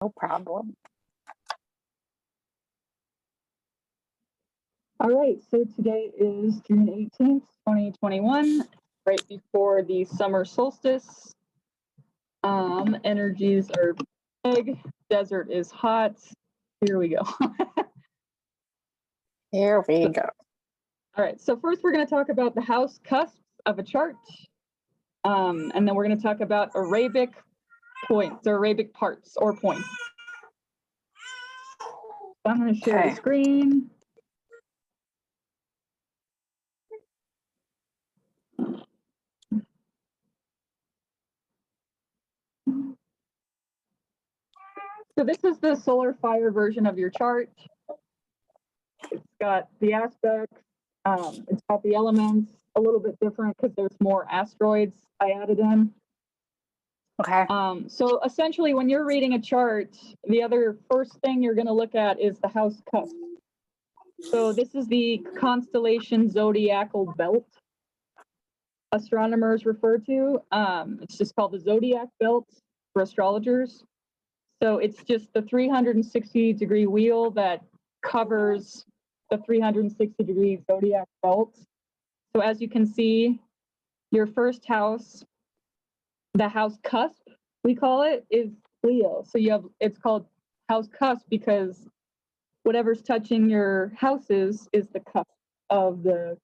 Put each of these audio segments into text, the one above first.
No problem. All right, so today is June 18th, 2021, right before the summer solstice. Energies are big, desert is hot. Here we go. Here we go. All right, so first we're going to talk about the house cusps of a chart. And then we're going to talk about Arabic points, or Arabic parts or points. So I'm going to share the screen. So this is the solar fire version of your chart. It's got the aspects, it's got the elements, a little bit different because there's more asteroids I added in. Okay. So essentially when you're reading a chart, the other first thing you're going to look at is the house cusp. So this is the constellation zodiacal belt astronomers refer to. It's just called the zodiac belt for astrologers. So it's just the 360-degree wheel that covers the 360-degree zodiac belt. So as you can see, your first house, the house cusp, we call it, is Leo. So it's called house cusp because whatever's touching your houses is the cusp of the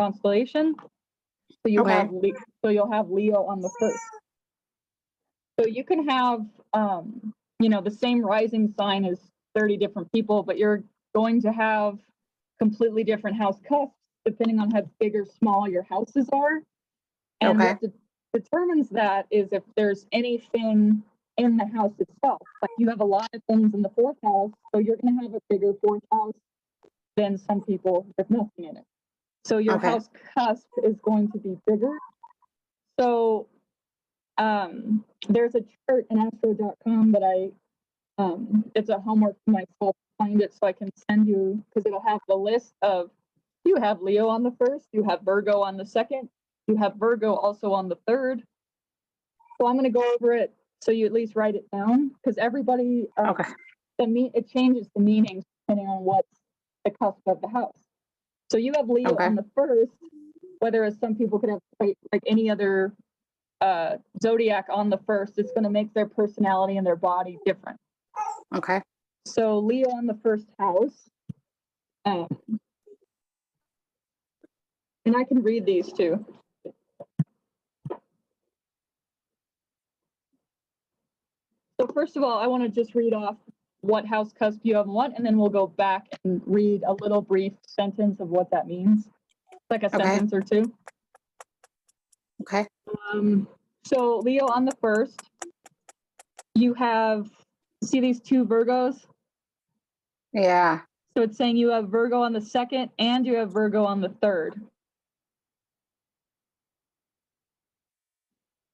constellation. So you'll have Leo on the first. So you can have the same rising sign as 30 different people, but you're going to have completely different house cusps depending on how big or small your houses are. And what determines that is if there's anything in the house itself. Like you have a lot of things in the fourth house, so you're going to have a bigger fourth house than some people with nothing in it. So your house cusp is going to be bigger. So there's a chart in Astro.com that it's a homework for myself to find it so I can send you, because it'll have the list of, you have Leo on the first, you have Virgo on the second, you have Virgo also on the third. So I'm going to go over it so you at least write it down, because everybody, it changes the meanings depending on what's the cusp of the house. So you have Leo on the first, whether as some people could have like any other zodiac on the first, it's going to make their personality and their body different. Okay. So Leo on the first house, and I can read these too. So first of all, I want to just read off what house cusp you have and what, and then we'll go back and read a little brief sentence of what that means, like a sentence or two. Okay. So Leo on the first, you have, see these two Virgos? Yeah. So it's saying you have Virgo on the second and you have Virgo on the third.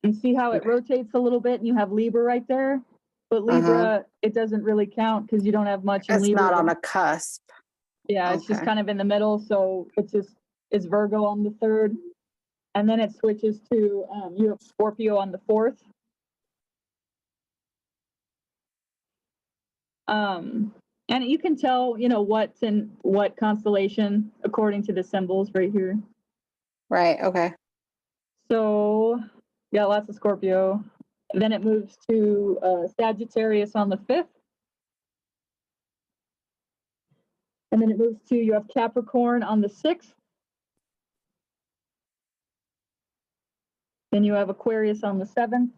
And see how it rotates a little bit and you have Libra right there? But Libra, it doesn't really count because you don't have much in Libra. It's not on a cusp. Yeah, it's just kind of in the middle. So it's Virgo on the third. And then it switches to, you have Scorpio on the fourth. And you can tell, what's in what constellation according to the symbols right here. Right, okay. So, yeah, lots of Scorpio. Then it moves to Sagittarius on the fifth. And then it moves to, you have Capricorn on the sixth. Then you have Aquarius on the seventh.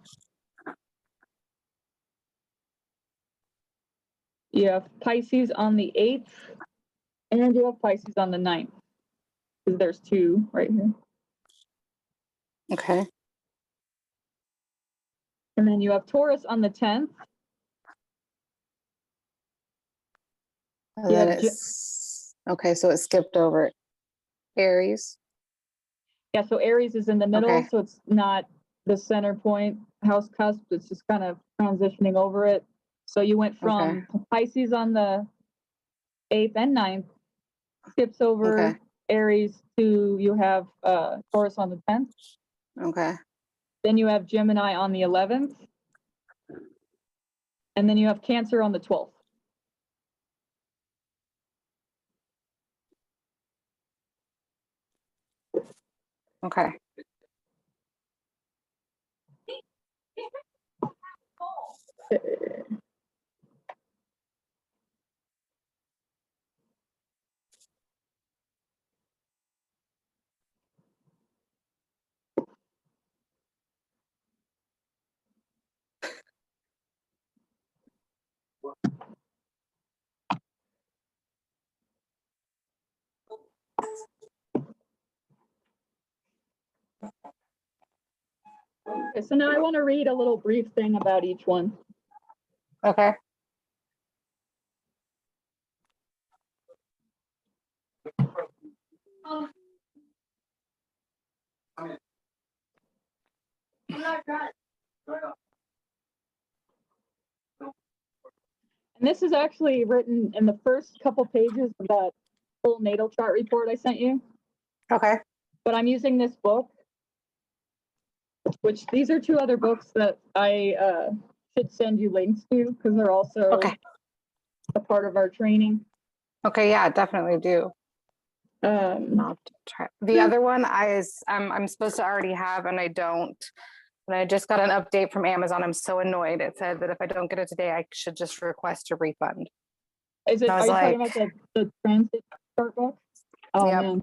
You have Pisces on the 8th, and you have Pisces on the 9th, because there's two right here. Okay. And then you have Taurus on the 10th. And then okay, so it skipped over Aries. Yeah, so Aries is in the middle, so it's not the center point, house cusp, it's just kind of transitioning over it. So you went from Pisces on the 8th and 9th, skips over Aries to, you have Taurus on the 10th. Okay. Then you have Gemini on the 11th. And then you have Cancer on the 12th. Okay. Okay, so now I want to read a little brief thing about each one. Okay. And this is actually written in the first couple pages of that full natal chart report I sent you. Okay. But I'm using this book, which these are two other books that I should send you links to because they're also Okay. a part of our training. Okay. Yeah, definitely do. Um, I'll have to try. The other one I'm supposed to already have, and I don't. And I just got an update from Amazon. I'm so annoyed. It said that if I don't get it today, I should just request a refund. is it? I Are was you like, talking about the transit chart book? Oh yep. man,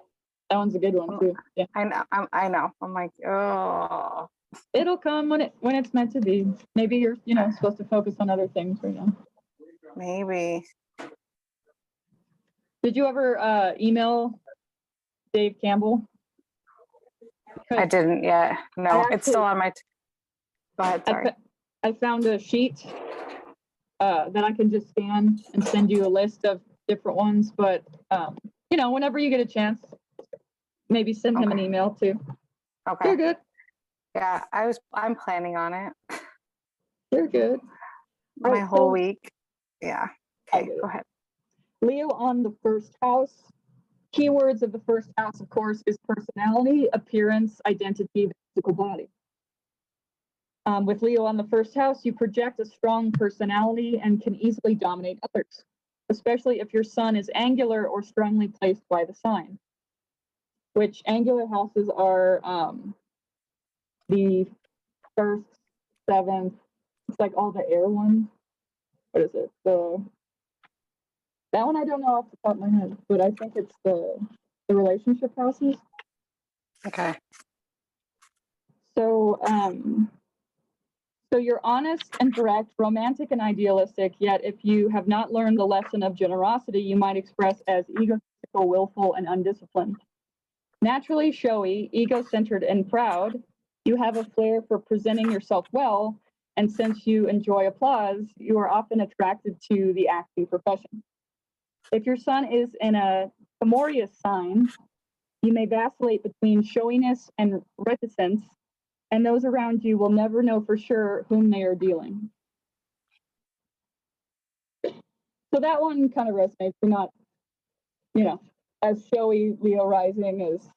that one's a good one too. Yeah, I know. I know. I'm like, oh. it'll come when it's meant to be. Maybe you're supposed to focus on other things right now. Maybe. Did you ever email Dave Campbell? I didn't yet. No, it's still on my. Go ahead. Sorry. I found a sheet that I can just scan and send you a list of different ones. But whenever you get a chance, maybe send him an email too. Okay. You're good. Yeah, I'm planning on it. You're good. My whole week. Yeah. Okay, go ahead. Leo on the first house. Keywords of the first house, of course, is personality, appearance, identity, physical body. With Leo on the first house, you project a strong personality and can easily dominate others, especially if your sun is angular or strongly placed by the sign, which angular houses are the first, seventh, it's like all the air ones. What is it? That one I don't know off the top of my head, but I think it's the relationship houses. Okay. So you're honest and direct, romantic and idealistic, yet if you have not learned the lesson of generosity, you might express as egotistical, willful, and undisciplined. Naturally showy, ego-centered, and proud, you have a flair for presenting yourself well, and since you enjoy applause, you are often attracted to the acting profession. If your sun is in a Fomorious sign, you may vacillate between showiness and reticence, and those around you will never know for sure whom they are dealing. So that one kind of resonates. You're not, as showy Leo rising as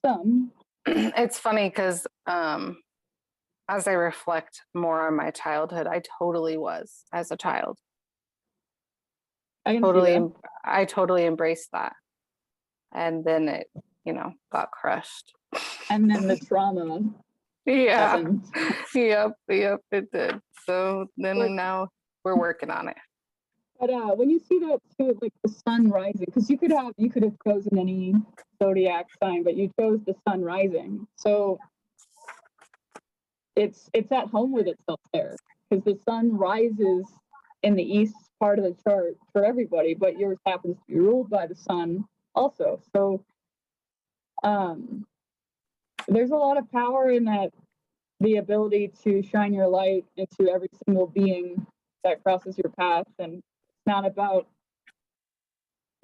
some. It's funny because as I reflect more on my childhood, I totally was as a child. I totally embraced that. And then it, got crushed. And then the trauma. Yeah. happened. Yep, it did. So then now we're working on it. But when you see that too, like the sun rising, because you could have chosen any zodiac sign, but you chose the sun rising. So it's at home with itself there, because the sun rises in the east part of the chart for everybody, but yours happens to be ruled by the sun also. So there's a lot of power in that, the ability to shine your light into every single being that crosses your path. And it's not about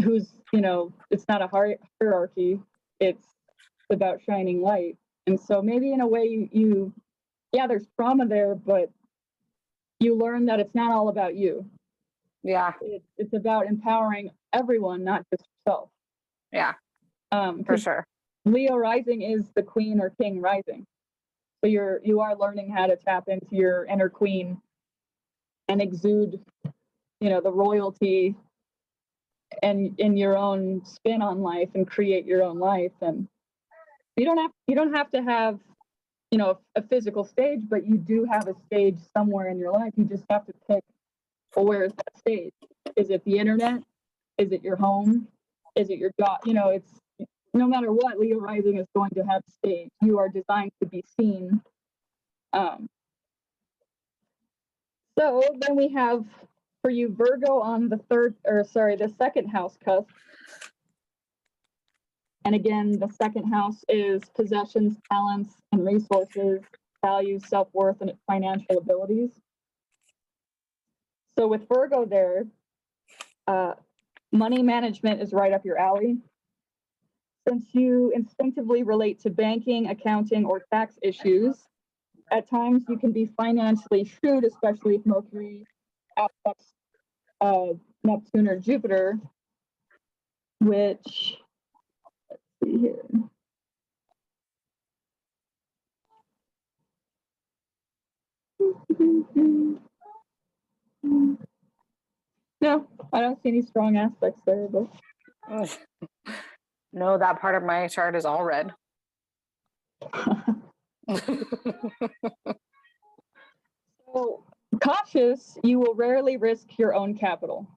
who's, it's not a hierarchy. It's about shining light. And so maybe in a way there's trauma there, but you learn that it's not all about you. Yeah. It's about empowering everyone, not just yourself. Yeah. For sure. Leo rising is the queen or king rising. So you are learning how to tap into your inner queen and exude, the royalty and in your own spin on life and create your own life. And you don't have to have, a physical stage, but you do have a stage somewhere in your life. You just have to pick, well, where is that stage? Is it the internet? Is it your home? Is it your job? It's no matter what, Leo rising is going to have a stage. You are designed to be seen. So then we have for you Virgo on the second house cusp. And again, the second house is possessions, talents, and resources, values, self-worth, and financial abilities. So with Virgo there, money management is right up your alley. Since you instinctively relate to banking, accounting, or tax issues, at times you can be financially shrewd, especially if Mercury aspects Neptune or Jupiter, which, let's see here. No, I don't see any strong aspects there, but no, that part of my chart is all red. So, cautious, you will rarely risk your own capital.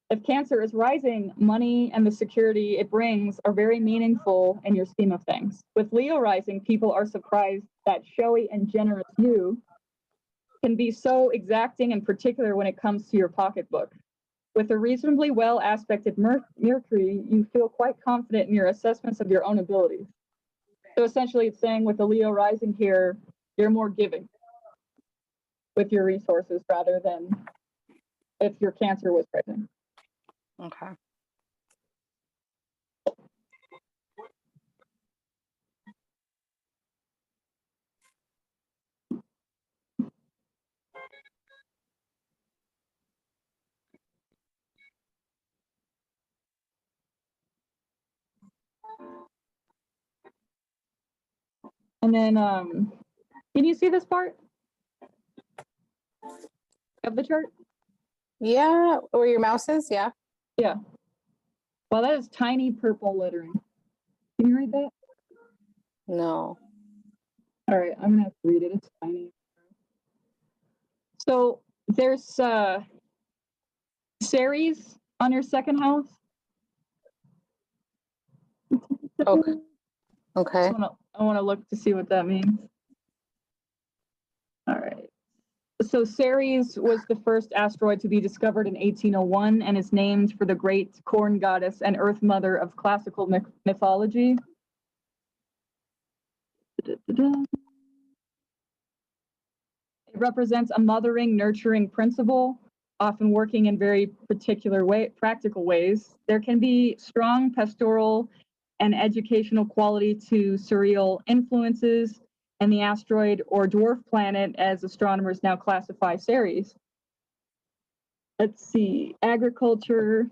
If Cancer is rising, money and the security it brings are very meaningful in your scheme of things. With Leo rising, people are surprised that showy and generous you can be so exacting and particular when it comes to your pocketbook. With a reasonably well aspected Mercury, you feel quite confident in your assessments of your own abilities. So essentially it's saying with the Leo rising here, you're more giving with your resources rather than if your Cancer was rising. Okay. And then, can you see this part of the chart? Yeah, where your mouse is, yeah. Yeah. Well, that is tiny purple lettering. Can you read that? No. All right, I'm gonna have to read it. It's tiny. So there's Ceres on your second house. Okay. Okay. I want to look to see what that means. All right. So Ceres was the first asteroid to be discovered in 1801 and is named for the great corn goddess and earth mother of classical mythology. It represents a mothering, nurturing principle, often working in very practical ways. There can be strong pastoral and educational quality to surreal influences, and the asteroid or dwarf planet, as astronomers now classify Ceres. Let's see, agriculture.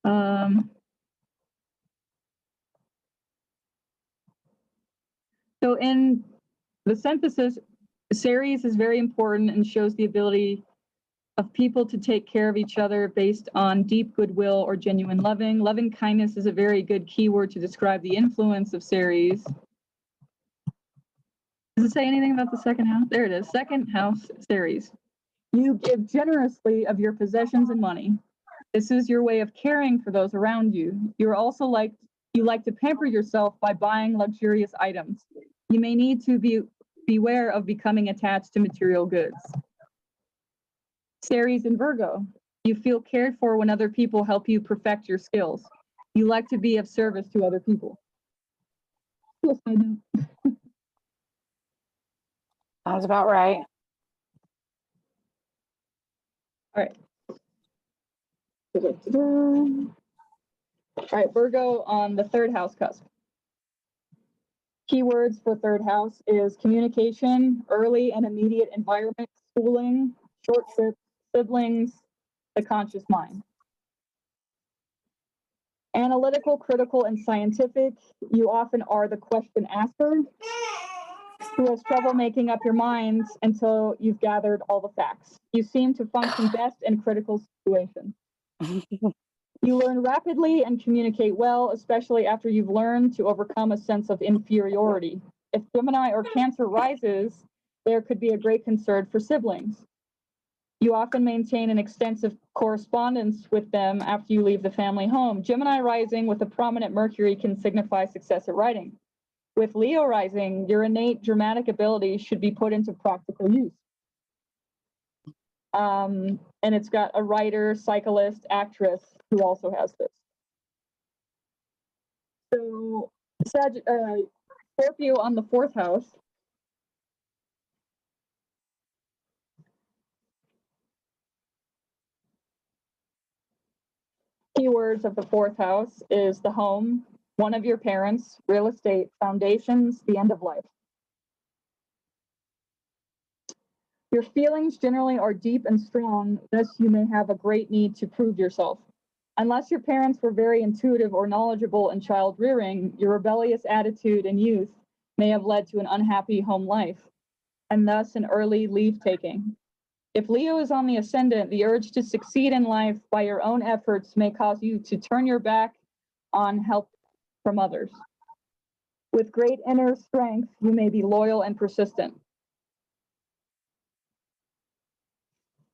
So in the synthesis, Ceres is very important and shows the ability of people to take care of each other based on deep goodwill or genuine loving. Loving kindness is a very good keyword to describe the influence of Ceres. Does it say anything about the second house? There it is, second house, Ceres. You give generously of your possessions and money. This is your way of caring for those around you. You like to pamper yourself by buying luxurious items. You may need to beware of becoming attached to material goods. Ceres in Virgo, you feel cared for when other people help you perfect your skills. You like to be of service to other people. Yes, I do. Sounds about right. All right. All right, Virgo on the third house cusp. Keywords for third house is communication, early and immediate environment, schooling, short trips, siblings, the conscious mind. Analytical, critical, and scientific, you often are the question asker. who has trouble making up your minds until you've gathered all the facts. You seem to function best in critical situations. You learn rapidly and communicate well, especially after you've learned to overcome a sense of inferiority. If Gemini or Cancer rises, there could be a great concern for siblings. You often maintain an extensive correspondence with them after you leave the family home. Gemini rising with a prominent Mercury can signify success at writing. With Leo rising, your innate dramatic ability should be put into practical use. And it's got a writer, cyclist, actress who also has this. So Scorpio on the 4th house. Keywords of the 4th house is the home, one of your parents, real estate, foundations, the end of life. Your feelings generally are deep and strong, thus you may have a great need to prove yourself. Unless your parents were very intuitive or knowledgeable in child rearing, your rebellious attitude in youth may have led to an unhappy home life, and thus an early leave taking. If Leo is on the ascendant, the urge to succeed in life by your own efforts may cause you to turn your back on help from others. With great inner strength, you may be loyal and persistent.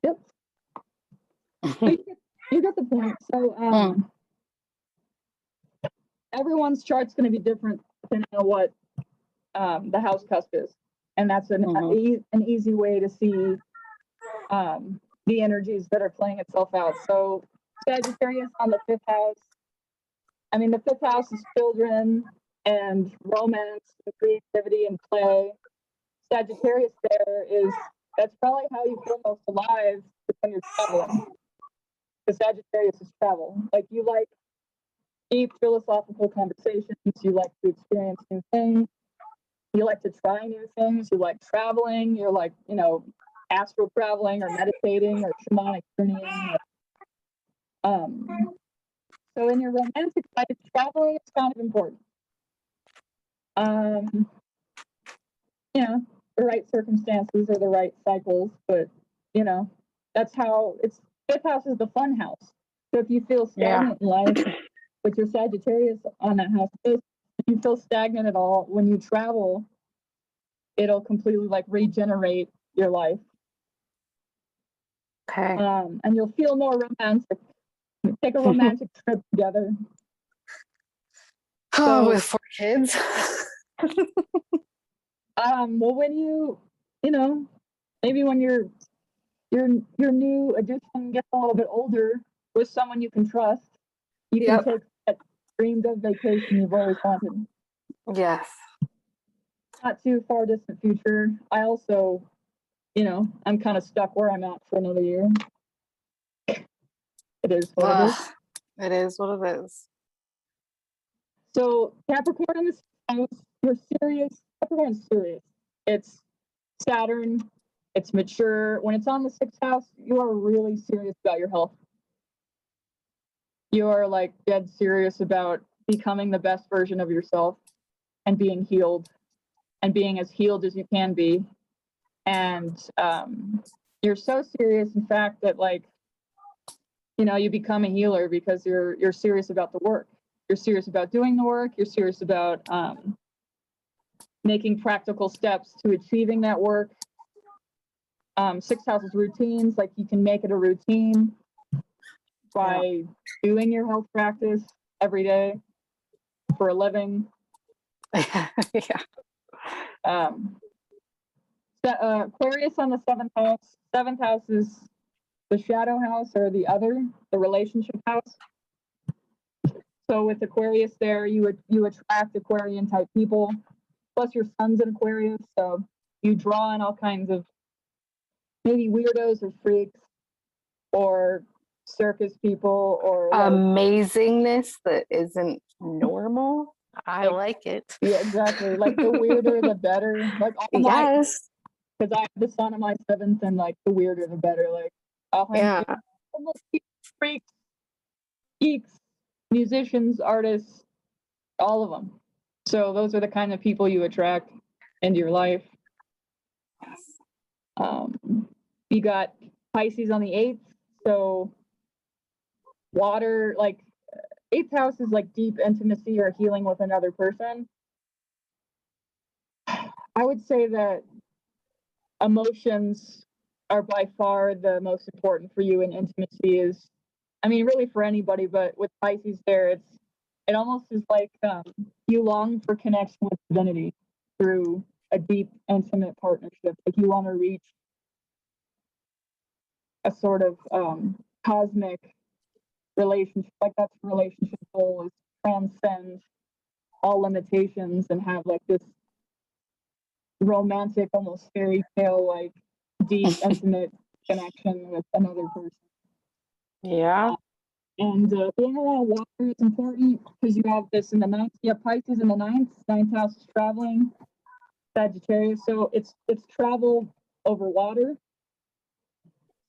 Yep. You get the point. So everyone's chart's going to be different depending on what the house cusp is. And that's an easy way to see the energies that are playing itself out. So Sagittarius on the 5th house. I mean, the 5th house is children and romance and creativity and play. Sagittarius that's probably how you feel most alive when you're traveling. Because Sagittarius is travel. Like, you like deep philosophical conversations. You like to experience new things. You like to try new things. You like traveling. You're like, astral traveling or meditating or shamanic journeying. So in your romantic life, traveling is kind of important. The right circumstances or the right cycles, but that's how it's. 5th house is the fun house. So if you feel stagnant in life with your Sagittarius on that house, if you feel stagnant at all, when you travel, it'll completely regenerate your life. Okay. And you'll feel more romantic. Take a romantic trip together. With 4 kids. Well, when maybe when your new addition gets a little bit older, with someone you can trust, you can take that dreamed of vacation you've always wanted. Yes. Not too far distant future. I also, I'm kind of stuck where I'm at for another year. It is what it is. It is what it is. So Capricorn in this house, you're serious. Capricorn's serious. It's Saturn. It's mature. When it's on the 6th house, you are really serious about your health. You are dead serious about becoming the best version of yourself and being healed and being as healed as you can be. And you're so serious, in fact, that you become a healer because you're serious about the work. You're serious about doing the work. You're serious about making practical steps to achieving that work. 6th house is routines. You can make it a routine by doing your health practice every day for a living. Aquarius on the 7th house. 7th house is the shadow house, or the relationship house. So with Aquarius there, you attract Aquarian type people. Plus your sun's in Aquarius, so you draw in all kinds of maybe weirdos or freaks or circus people or amazingness that isn't normal. I like it. Yeah, exactly. The weirder the better. Yes. Because I have the sun on my 7th, and the weirder the better. Freaks, geeks, musicians, artists, all of them. So those are the kind of people you attract into your life. You got Pisces on the 8th, so water, like 8th house is like deep intimacy or healing with another person. I would say that emotions are by far the most important for you, and intimacy is, I mean, really for anybody, but with Pisces there, it almost is like you long for connection with divinity through a deep, intimate partnership. Like you want to reach a sort of cosmic relationship. Like that's the relationship goal, is transcend all limitations and have like this romantic, almost fairy tale, like deep, intimate connection with another person. Yeah. And being around water is important because you have this in the 9th. You have Pisces in the 9th house is traveling, Sagittarius. So it's travel over water.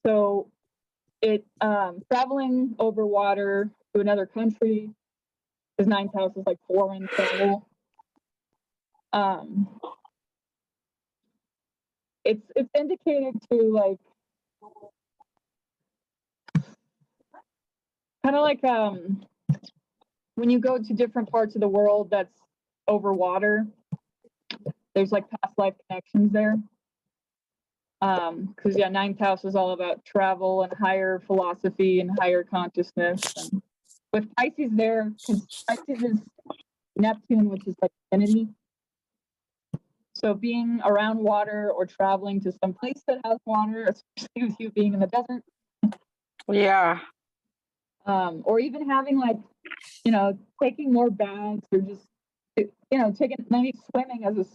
So it traveling over water to another country, because 9th house is like foreign travel. It's indicated to like kind of like when you go to different parts of the world that's over water, there's like past life connections there. Because 9th house is all about travel and higher philosophy and higher consciousness. And with Pisces there, because Pisces is Neptune, which is like infinity. So being around water or traveling to some place that has water, especially with you being in the desert. Yeah. Or even having like, taking more baths, or just, taking maybe swimming as a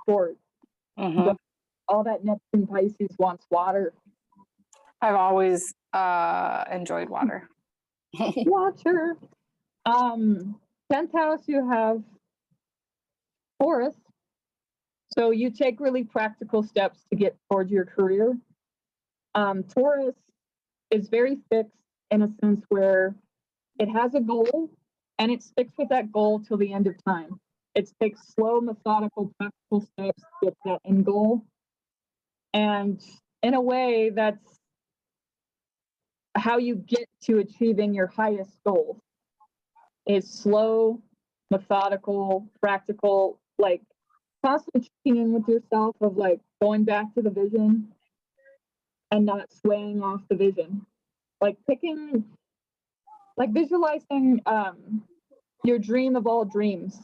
sport. Mm-hmm. But all that Neptune Pisces wants water. I've always enjoyed water. Water. 10th house, you have Taurus. So you take really practical steps to get towards your career. Taurus is very fixed in a sense where it has a goal and it sticks with that goal till the end of time. It takes slow, methodical, practical steps to get that end goal. And in a way, that's how you get to achieving your highest goal. Is slow, methodical, practical, like constantly checking in with yourself, of like going back to the vision and not swaying off the vision. Like visualizing your dream of all dreams,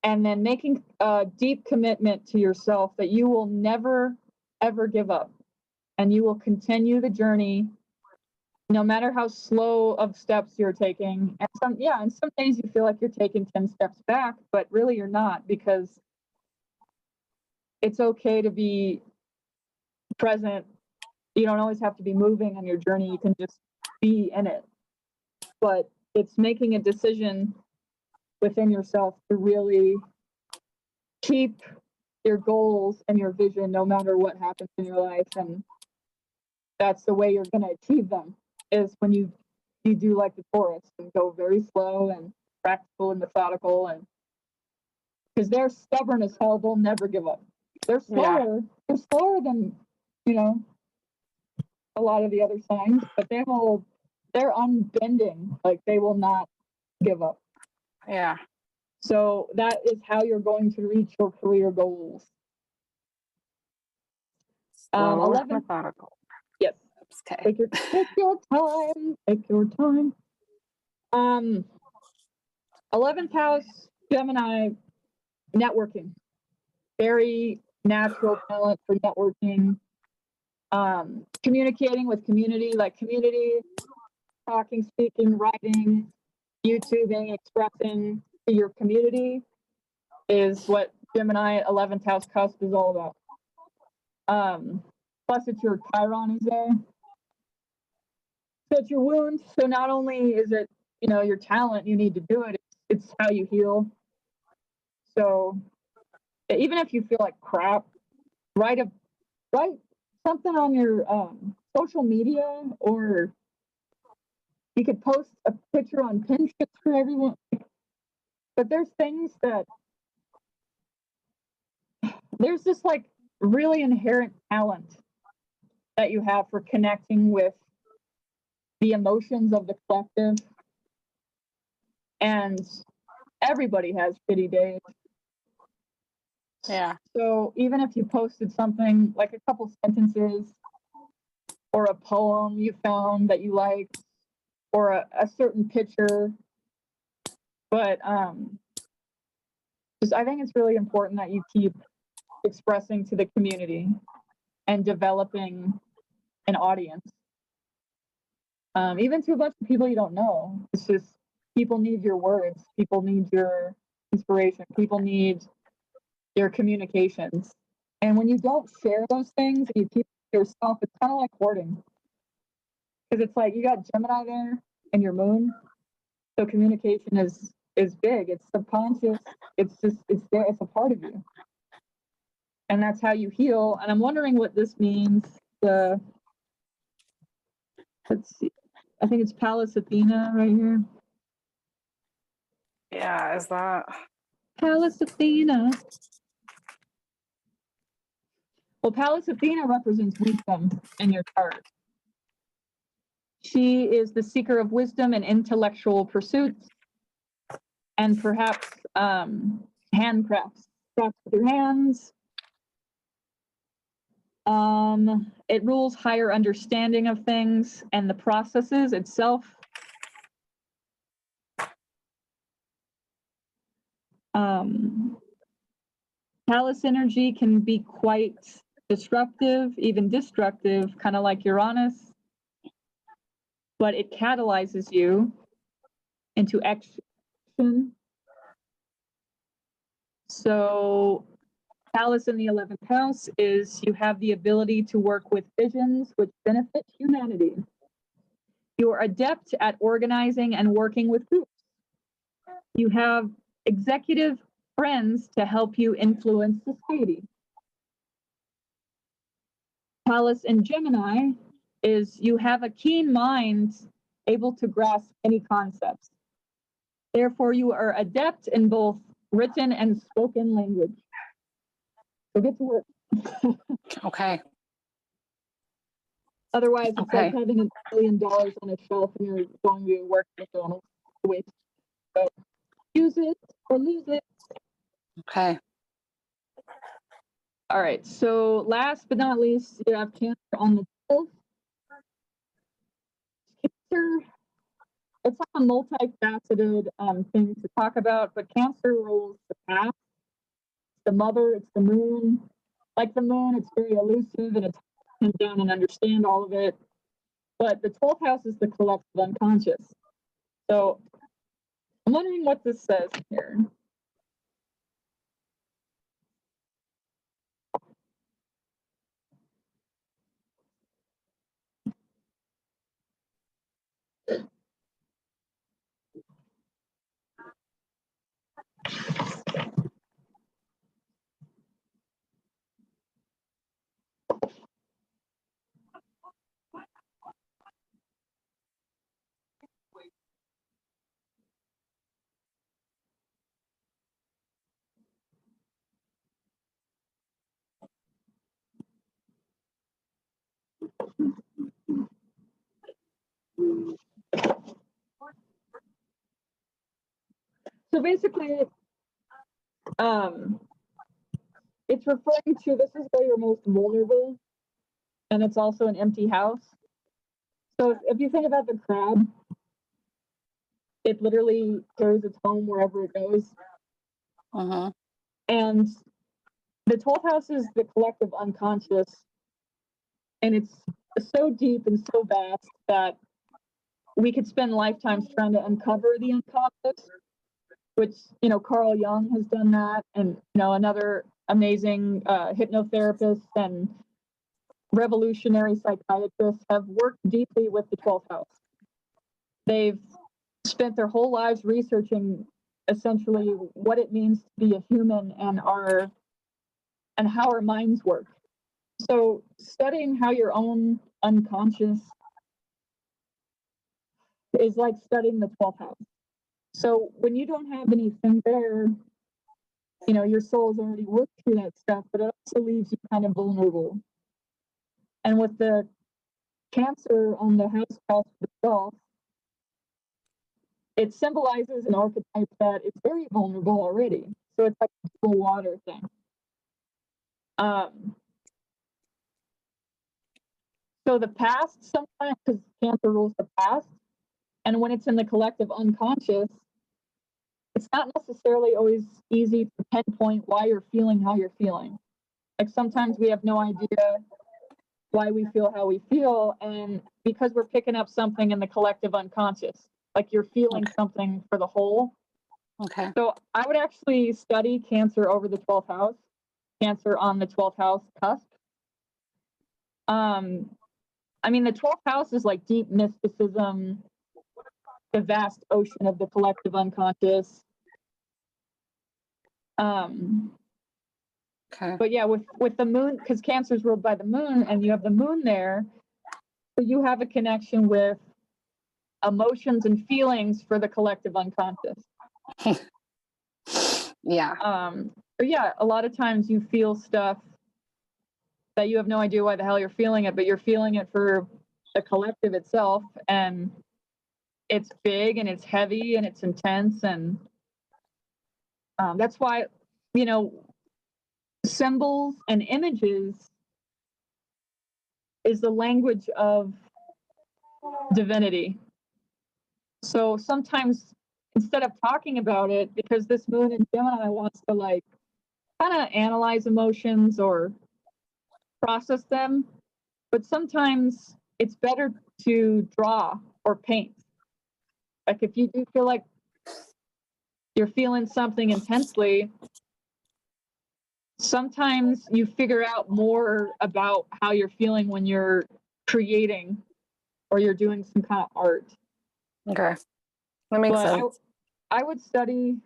and then making a deep commitment to yourself that you will never, ever give up. And you will continue the journey no matter how slow of steps you're taking. And some days you feel like you're taking 10 steps back, but really you're not, because it's okay to be present. You don't always have to be moving on your journey. You can just be in it. But it's making a decision within yourself to really keep your goals and your vision no matter what happens in your life. And that's the way you're going to achieve them, is when you do like the Taurus and go very slow and practical and methodical, and because they're stubborn as hell, they'll never give up. They're slower. Yeah. They're slower than a lot of the other signs, but they're unbending. Like they will not give up. Yeah. So that is how you're going to reach your career goals. 11, methodical. Yes. Okay. Take your time. Take your time. 11th house, Gemini, networking. Very natural talent for networking. Communicating with community, talking, speaking, writing, YouTubing, expressing to your community is what Gemini 11th house cusp is all about. Plus it's your Chiron is there. So it's your wound. So not only is it, your talent, you need to do it, it's how you heal. So even if you feel like crap, write something on your social media, or you could post a picture on Pinterest for everyone. But there's things that there's this like really inherent talent that you have for connecting with the emotions of the collective. And everybody has shitty days. Yeah. So even if you posted something like a couple sentences or a poem you found that you liked or a certain picture, but just I think it's really important that you keep expressing to the community and developing an audience. Even to a bunch of people you don't know. It's just people need your words, people need your inspiration, people need your communications. And when you don't share those things and you keep it to yourself, it's kind of like hoarding. Because it's like you got Gemini there and your moon. So communication is big. It's subconscious. It's there. It's a part of you. And that's how you heal. And I'm wondering what this means. Let's see. I think it's Pallas Athena right here. Yeah, is that Pallas Athena. Well, Pallas Athena represents wisdom in your chart. She is the seeker of wisdom and intellectual pursuits, and perhaps handcrafts, crafts with your hands. It rules higher understanding of things and the processes itself. Pallas energy can be quite disruptive, even destructive, kind of like Uranus, but it catalyzes you into action. So Pallas in the 11th house is you have the ability to work with visions which benefit humanity. You're adept at organizing and working with groups. You have executive friends to help you influence society. Pallas in Gemini is you have a keen mind able to grasp any concepts. Therefore, you are adept in both written and spoken language. So get to work. okay? Otherwise, it's Okay. like having $1 billion on a shelf and you're going to work McDonald's. Waste. So use it or lose it. Okay. All right. So last but not least, you have Cancer on the 12th. Cancer, it's like a multifaceted thing to talk about, but Cancer rules the past, the mother, it's the moon. Like the moon, it's very elusive and it's come down and understand all of it. But the 12th house is the collective unconscious. So I'm wondering what this says here. So basically, it's referring to this is where you're most vulnerable, and it's also an empty house. So if you think about the crab, it literally carries its home wherever it goes. Uh-huh. And the 12th house is the collective unconscious, and it's so deep and so vast that we could spend lifetimes trying to uncover the unconscious, which, you know, Carl Jung has done that, and, you know, another amazing hypnotherapists and revolutionary psychiatrists have worked deeply with the 12th house. They've spent their whole lives researching essentially what it means to be a human and how our minds work. So studying how your own unconscious is like studying the 12th house. So when you don't have anything there, you know, your soul's already worked through that stuff, but it also leaves you kind of vulnerable. And with the Cancer on the house cusp itself, it symbolizes an archetype that is very vulnerable already. So it's like a full water thing. So the past sometimes, because Cancer rules the past, and when it's in the collective unconscious, it's not necessarily always easy to pinpoint why you're feeling how you're feeling. Like sometimes we have no idea why we feel how we feel, and because we're picking up something in the collective unconscious, like you're feeling something for the whole. Okay. So I would actually study Cancer over the 12th house, Cancer on the 12th house cusp. I mean, the 12th house is like deep mysticism, the vast ocean of the collective unconscious. Okay. But yeah, with the moon, because Cancer is ruled by the moon, and you have the moon there, so you have a connection with emotions and feelings for the collective unconscious. Yeah. But yeah, a lot of times you feel stuff that you have no idea why the hell you're feeling it, but you're feeling it for the collective itself, and it's big and it's heavy and it's intense, and that's why, you know, symbols and images is the language of divinity. So sometimes instead of talking about it, because this moon in Gemini wants to like kind of analyze emotions or process them, but sometimes it's better to draw or paint. Like if you do feel like you're feeling something intensely, sometimes you figure out more about how you're feeling when you're creating or you're doing some kind of art. Okay. That makes sense. I would study,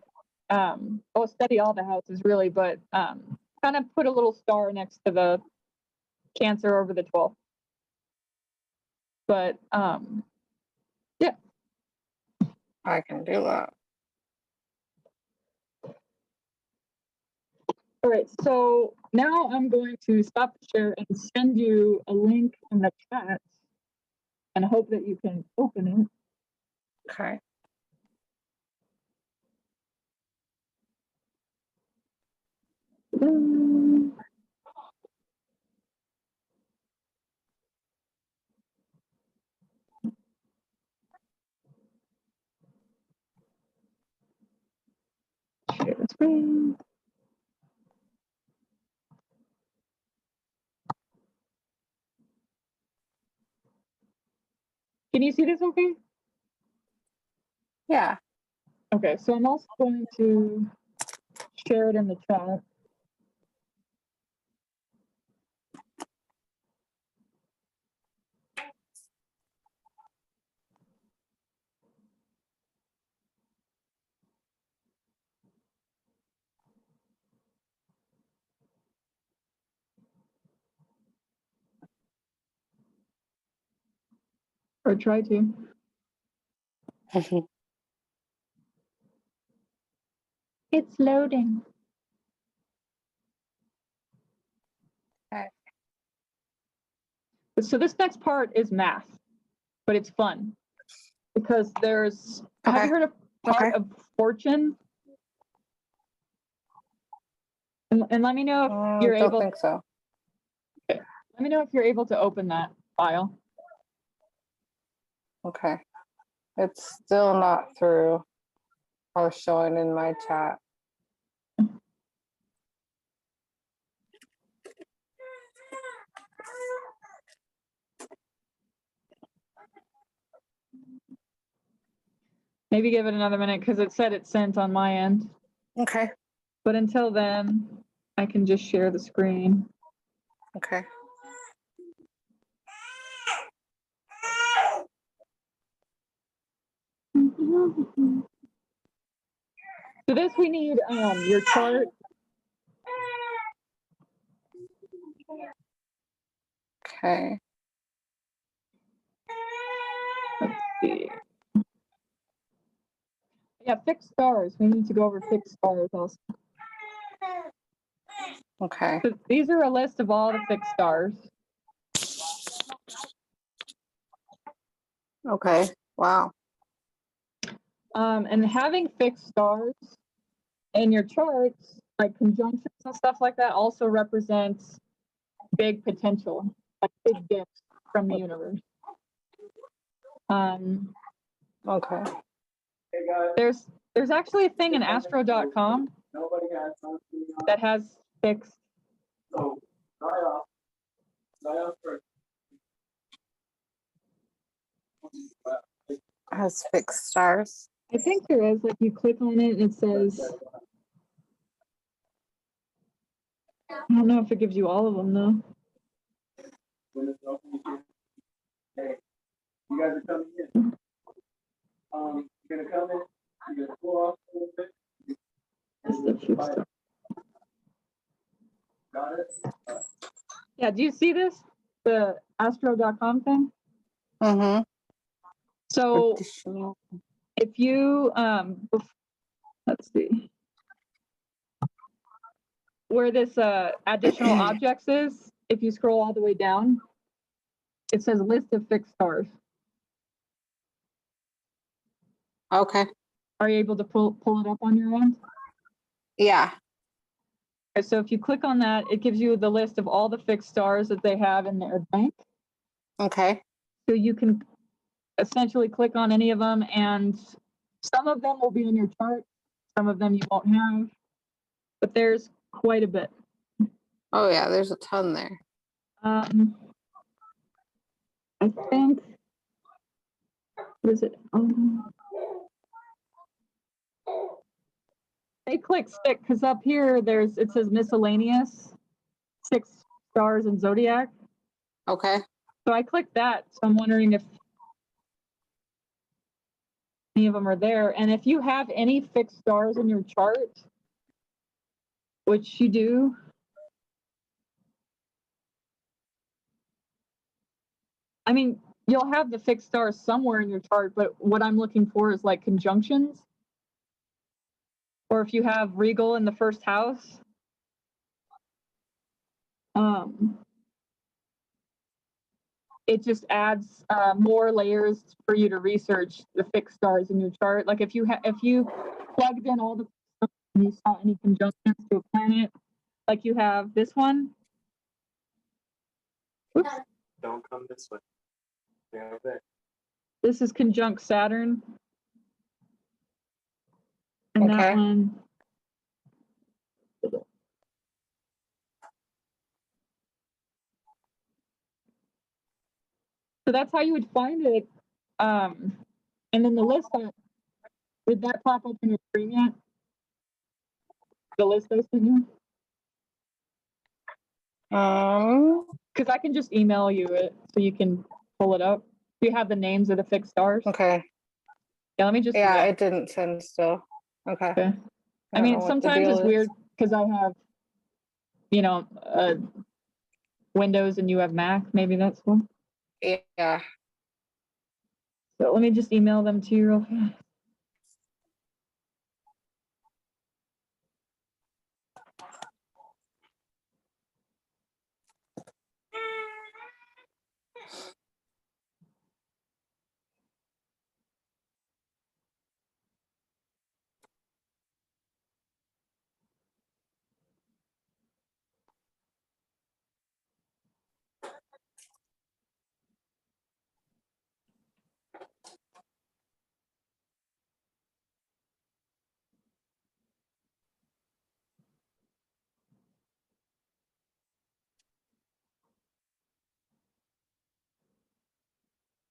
study all the houses really, but kind of put a little star next to the Cancer over the 12th. But yeah. I can do that. All right, so now I'm going to stop the share and send you a link in the chat and hope that you can open it. Okay. Share the screen. Can you see this okay? Yeah. Okay, so I'm also going to share it in the chat. Or try to. It's loading. Okay. So this next part is math, but it's fun because there's, Okay. have you heard of part of fortune? And let me know if you're I don't able. think so. Okay. Let me know if you're able to open that file. Okay. It's still not through or showing in my chat. Maybe give it another minute because it said it's sent on my end. Okay. But until then, I can just share the screen. Okay. So this we need your chart. Okay. Let's see. Yeah, fixed stars. We need to go over fixed stars also. Okay. So these are a list of all the fixed stars. Okay. Wow. And having fixed stars in your charts, like conjunctions and stuff like that, also represents big potential, like big gifts from the universe. Okay. There's actually a thing in Astro.com that has fixed. Has fixed stars. I think there is. Like you click on it and it says. I don't know if it gives you all of them though. Hey, you guys are coming in. You're gonna come in. You're gonna pull off a little bit. That's the fixed star. Got it? Yeah, do you see this? The Astro.com thing? Mm-hmm. So Additional. if you let's see. Where this additional objects is, if you scroll all the way down, it says list of fixed stars. Okay. Are you able to pull it up on your end? Yeah. Okay, so if you click on that, it gives you the list of all the fixed stars that they have in their bank. Okay. So you can essentially click on any of them, and some of them will be in your chart, some of them you won't have, but there's quite a bit. Oh yeah, there's a ton there. I think, what is it? They click stick because up here it says miscellaneous, 6 stars in zodiac. Okay. So I clicked that. So I'm wondering if any of them are there. And if you have any fixed stars in your chart, which you do, I mean, you'll have the fixed stars somewhere in your chart, but what I'm looking for is like conjunctions. Or if you have regal in the first house. It just adds more layers for you to research the fixed stars in your chart. Like if you plugged in all the stuff and you saw any conjunctions to a planet, like you have this one. Oops. Don't come this way. Stay over there. This is conjunct Saturn. And Okay. that one. So that's how you would find it. And then the list, did that pop up in your screen yet? The list I sent you? Because I can just email you it so you can pull it up. Do you have the names of the fixed stars? Okay. Yeah, let me just. Yeah, it didn't send still. Okay. Okay. I don't mean, know what the sometimes deal it's is. weird because I have, Windows and you have Mac. Maybe that's one. Yeah. So let me just email them to you real fast.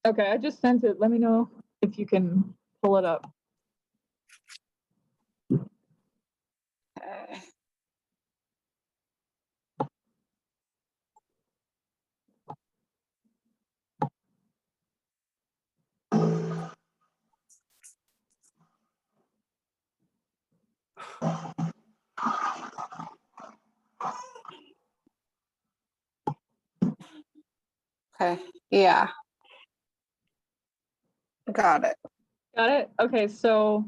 Okay, I just sent it. Let me know if you can pull it up. Okay. Yeah. Got it. Got it? Okay, so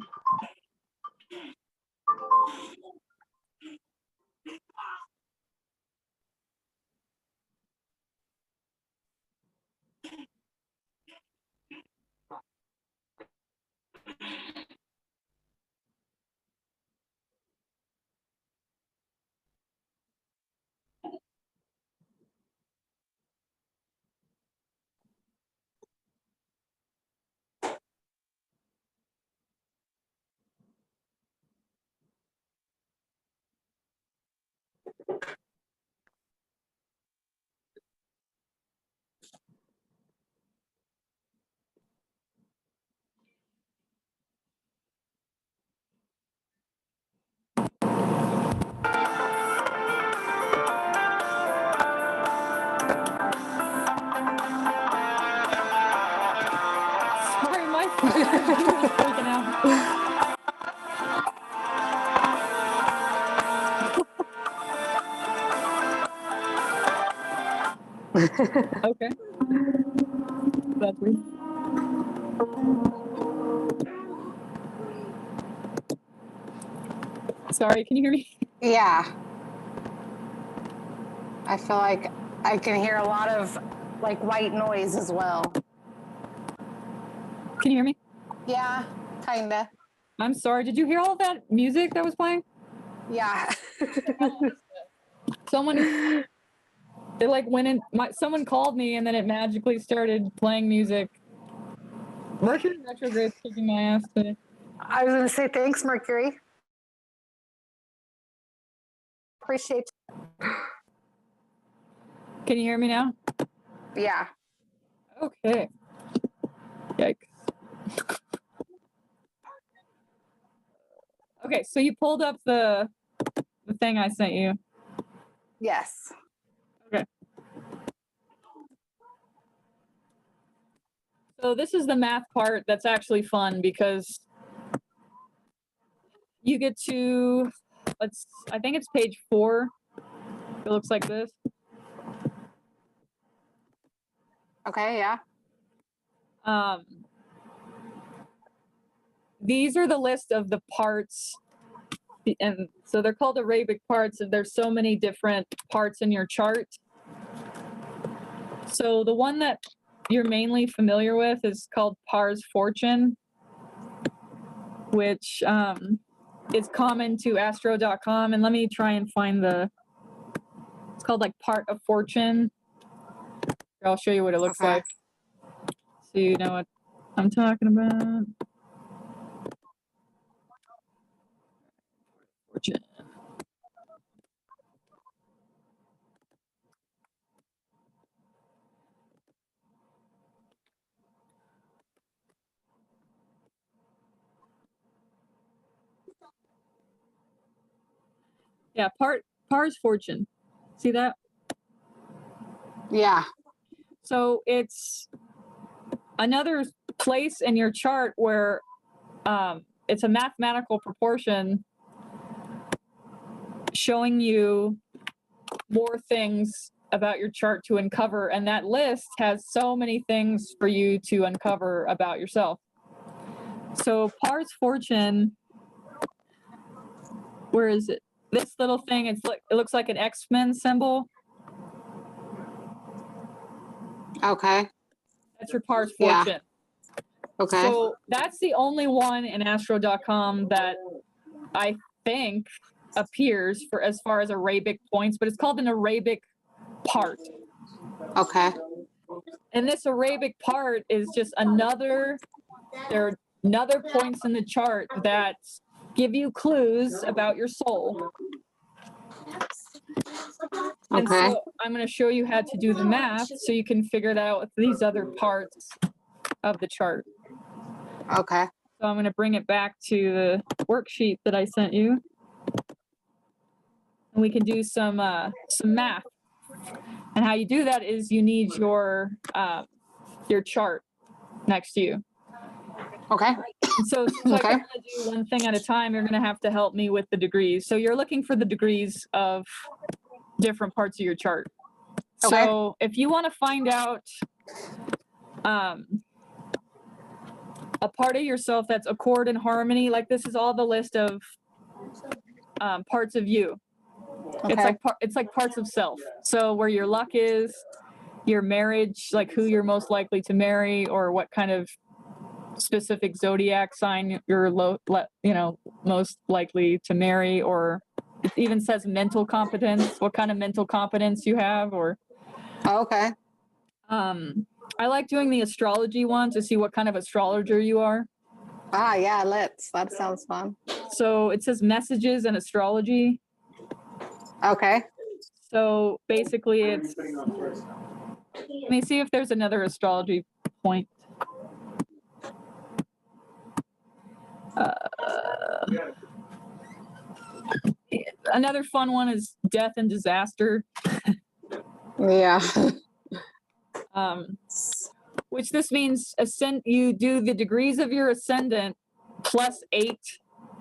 Sorry, my computer's freaking out. Okay. That's weird. Sorry, can you hear me? Yeah. I feel like I can hear a lot of like white noise as well. Can you hear me? Yeah, kinda. I'm sorry. Did you hear all that music that was playing? Yeah. Someone, it like went in. Someone called me, and then it magically started playing music. Mercury retrograde's kicking my ass today. I was gonna say thanks, Mercury. Appreciate. Can you hear me now? Yeah. Okay. Yikes. Okay, so you pulled up the thing I sent you. Yes. Okay. So this is the math part that's actually fun because you get to, I think it's page 4. It looks like this. Okay. Yeah. These are the list of the parts, and so they're called Arabic parts, and there's so many different parts in your chart. So the one that you're mainly familiar with is called Pars Fortune, which is common to Astro.com. And let me try and find it's called like Part of Fortune. I'll show you what it looks like, so you know what I'm talking about. Fortune. Yeah, Pars Fortune. See that? Yeah. So it's another place in your chart where it's a mathematical proportion showing you more things about your chart to uncover, and that list has so many things for you to uncover about yourself. So Pars Fortune, where is it? This little thing, it looks like an X-Men symbol. Okay. That's your Pars Fortune. Yeah. Okay. So that's the only one in Astro.com that I think appears for as far as Arabic points, but it's called an Arabic part. Okay. And this Arabic part is just there are another points in the chart that give you clues about your soul. And Okay. so I'm going to show you how to do the math so you can figure that out with these other parts of the chart. Okay. So I'm going to bring it back to the worksheet that I sent you. And we can do some math. And how you do that is you need your chart next to you. Okay. So since I can only do one thing at a time, you're going to have to help me with the degrees. So you're looking for the degrees of different parts of your chart. Okay. So if you want to find out a part of yourself that's accord and harmony, like this is all the list of parts of you. Okay. It's like parts of self. So where your luck is, your marriage, like who you're most likely to marry, or what kind of specific zodiac sign you're most likely to marry, or it even says mental competence, what kind of mental competence you have, or Okay. I like doing the astrology one to see what kind of astrologer you are. Ah, yeah, that sounds fun. So it says messages and astrology. Okay. So basically it's, Putting on first. let me see if there's another astrology point. Another fun one is death and disaster, Yeah. which this means you do the degrees of your ascendant plus 8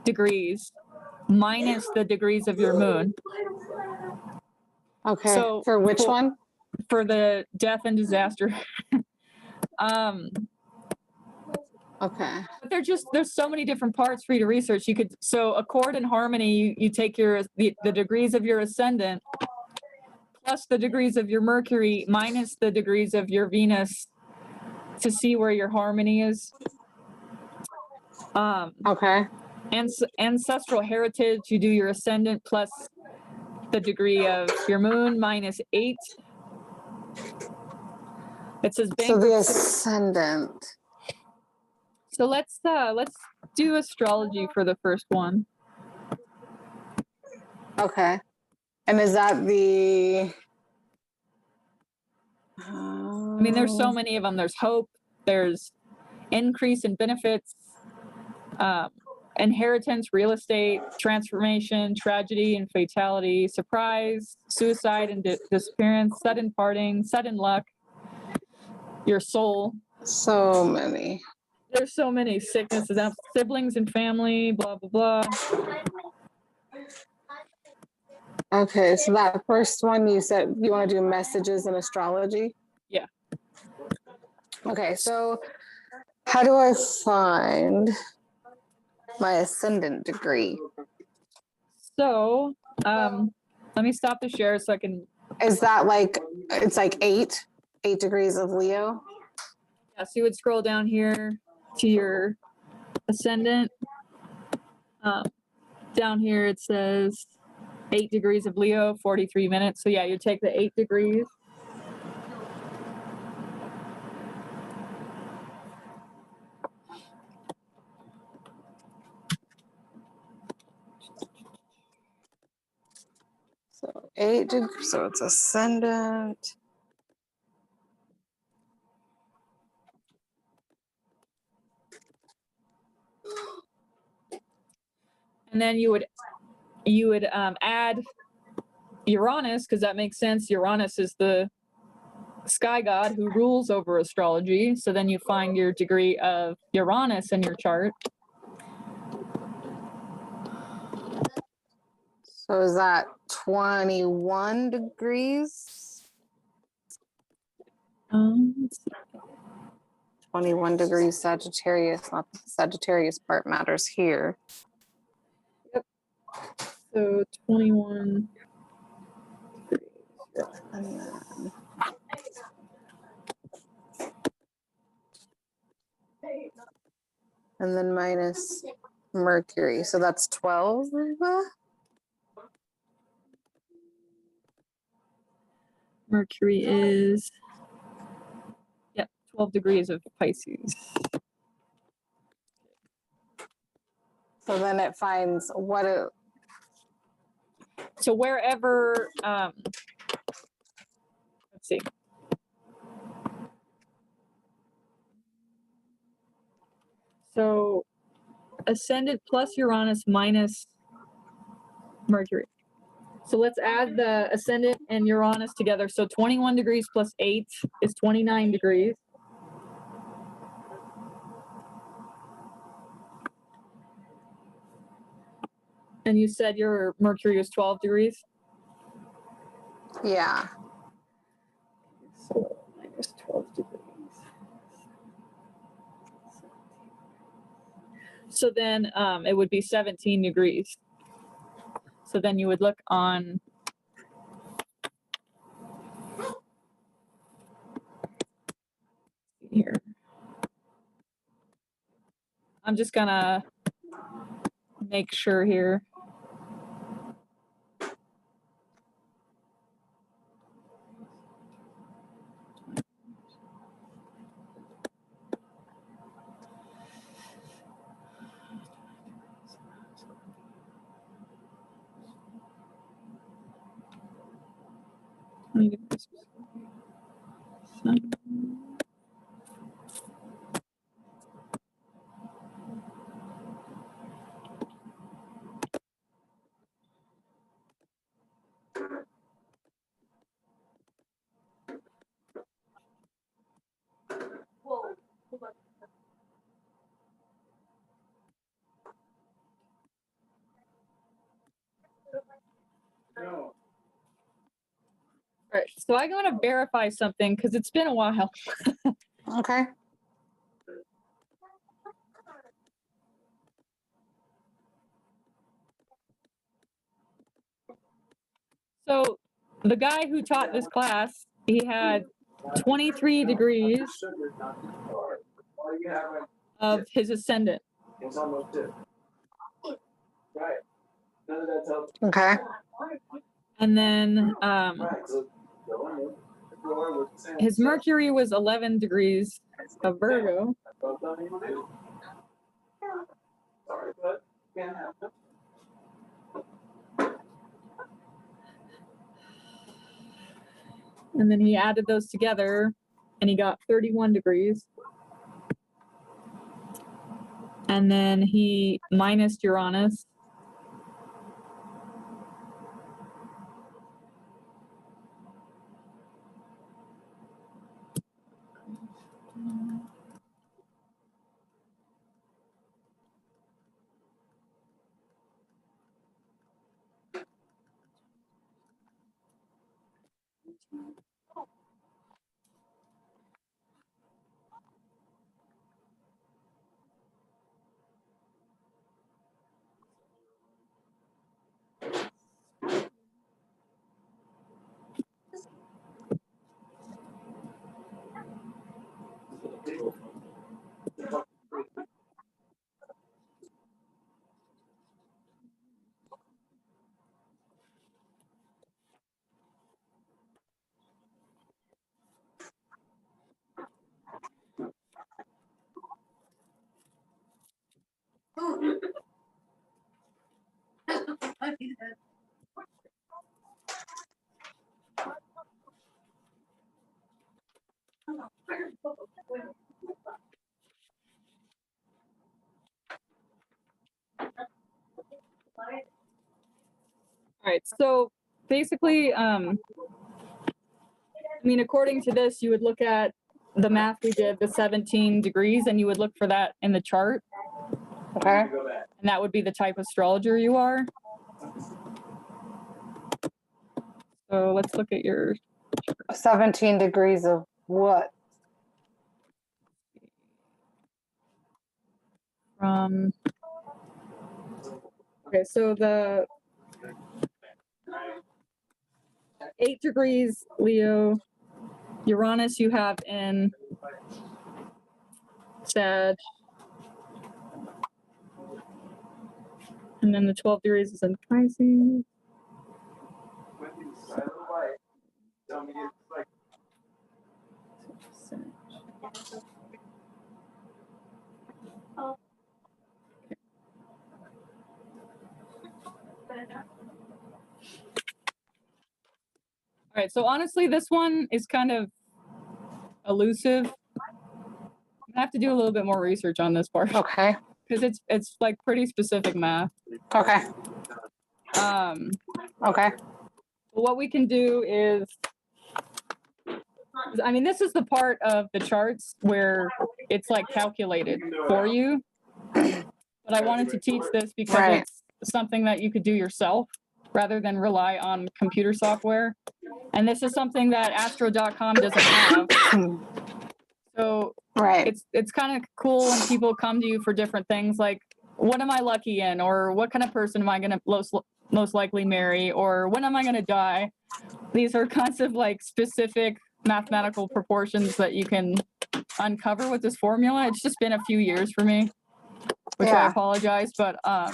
degrees minus the degrees of your moon. Okay. So for which one? For the death and disaster. Okay. But there's so many different parts for you to research. You could, so accord and harmony, you take the degrees of your ascendant plus the degrees of your Mercury minus the degrees of your Venus to see where your harmony is. Okay. Ancestral heritage, you do your ascendant plus the degree of your moon minus 8. It says So the bankruptcy. ascendant. So let's do astrology for the first one. Okay. And is that the? I I mean, there's so many of them. There's hope. There's increase in benefits, inheritance, real estate, transformation, tragedy and fatality, surprise, suicide and disappearance, sudden parting, sudden luck, your soul. So many. There's so many sicknesses, siblings and family, blah, blah, blah. Okay, so that first one you said you want to do messages in astrology? Yeah. Okay, so how do I find my ascendant degree? So, let me stop the share so I can. Is that like, it's like 8 degrees of Leo? Yeah, so you would scroll down here to your ascendant. Down here it says 8 degrees of Leo, 43 minutes. So yeah, you take the 8 degrees. So 8 degrees, so it's ascendant. And then you would add Uranus, because that makes sense. Uranus is the sky god who rules over astrology. So then you find your degree of Uranus in your chart. So is that 21 degrees? 21 degrees Sagittarius, not the Sagittarius part matters here. So 21. And then, minus Mercury. So that's 12. Mercury is 12 degrees of Pisces. So then it finds what it. So wherever, let's see. So ascendant plus Uranus minus Mercury. So let's add the ascendant and Uranus together. So 21 degrees plus 8 is 29 degrees. And you said your Mercury was 12 degrees? Yeah. So minus 12 degrees. So then it would be 17 degrees. So then you would look on here. I'm just gonna make sure here. So I want to verify something because it's been a while. Okay. So the guy who taught this class, he had 23 degrees of his ascendant. It's almost it. Right. None of that's helped. Okay. And then Right. So go on in. The floor with the same his stuff. Mercury was 11 degrees of Virgo. That's what I'm telling you to do. Sorry, but can't happen. And then he added those together and he got 31 degrees. And then he minus Uranus. All right, so basically, I mean, according to this, you would look at the math we did, the 17 degrees, and you would look for that in the chart, Okay. Go back. and that would be the type of astrologer you are. So let's look at your 17 degrees of what? Okay, so the 8 degrees Leo, Uranus you have in Sag, and then the 12 degrees is in Pisces. When you silent light, tell me it's like All right, so honestly, this one is kind of elusive. I have to do a little bit more research on this part Okay. because it's like pretty specific math. Okay. Okay. What we can do is, I mean, this is the part of the charts where it's like calculated for you. But I wanted to teach this because Right. it's something that you could do yourself rather than rely on computer software. And this is something that astro.com doesn't have. So Right. it's kind of cool when people come to you for different things like, what am I lucky in? Or what kind of person am I going to most likely marry? Or when am I going to die? These are kinds of like specific mathematical proportions that you can uncover with this formula. It's just been a few years for me, which I Yeah. apologize, but I'll